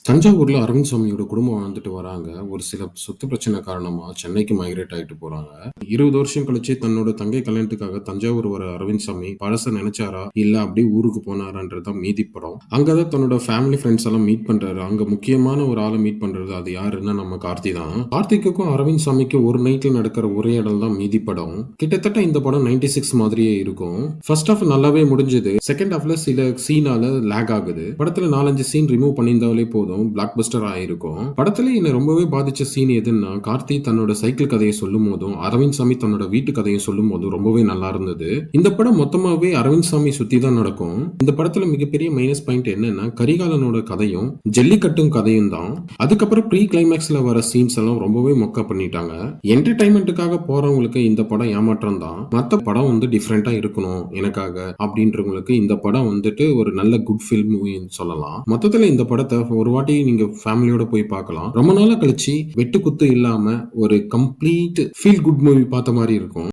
தஞ்சாவூர்ல அரவிந்த் சாமியோட குடும்பம் வாழ்ந்துட்டு வராங்க. ஒரு சில சொத்து பிரச்சனை காரணமா சென்னைக்கு மைக்ரேட் ஆயிட்டு போறாங்க. 20 வருஷம் கழிச்சு தன்னோட தங்கை கல்யாணத்துக்காக தஞ்சாவூர் வர அரவிந்த் சாமி பழச நினைச்சாரா? இல்ல அப்படியே ஊருக்கு போனாரான்றது தான் மீதி படம். அங்க தான் தன்னோட ஃபேமிலி ஃப்ரெண்ட்ஸ் எல்லாம் மீட் பண்றாரு. அங்க முக்கியமான ஒரு ஆள மீட் பண்றது. அது யாருன்னா நம்ம கார்த்தி தான். கார்த்திக்குக்கும் அரவிந்த் சாமிக்கும் ஒரு நைட்ல நடக்கிற உரையாடல் தான் மீதி படம். கிட்டத்தட்ட இந்த படம் 96 மாதிரியே இருக்கும். ஃபர்ஸ்ட் ஹாஃப் நல்லாவே முடிஞ்சது. செகண்ட் ஹாஃப்ல சில சீனால லேக் ஆகுது. படத்துல 4-5 சீன் ரிமூவ் பண்ணியிருந்தாலே போதும் பிளாக் பஸ்டர் ஆயிருக்கும். படத்துல என்ன ரொம்பவே பாதிச்ச சீன் எதுன்னா, கார்த்தி தன்னோட சைக்கிள் கதையை சொல்லும் போதும் அரவிந்த் சாமி தன்னோட வீட்டு கதையை சொல்லும் போதும் ரொம்பவே நல்லா இருந்தது. இந்த படம் மொத்தமாவே அரவிந்த் சாமி சுத்தி தான் நடக்கும். இந்த படத்துல மிகப்பெரிய மைனஸ் பாயிண்ட் என்னன்னா, கரிகாலனோட கதையும் ஜல்லிக்கட்டும் கதையும் தான். அதுக்கப்புறம் ப்ரீ கிளைமேக்ஸ்ல வர சீன்ஸ் எல்லாம் ரொம்பவே மொக்க பண்ணிட்டாங்க. என்டர்டைன்மெண்ட்டுக்காக போறவங்களுக்கு இந்த படம் ஏமாற்றம் தான். மத்த படம் டிஃப்ரெண்டா இருக்கணும் எனக்காக அப்படின்றவங்களுக்கு இந்த படம் ஒரு நல்ல குட் ஃபில்ம் மூவின்னு சொல்லலாம். மொத்தத்துல இந்த படத்தை ஒரு வாட்டி நீங்க ஃபேமிலியோட போய் பார்க்கலாம். ரொம்ப நாளா கழிச்சு வெட்டு குத்து இல்லாம ஒரு கம்ப்ளீட் ஃபீல் குட் மூவி பார்த்த மாதிரி இருக்கும்.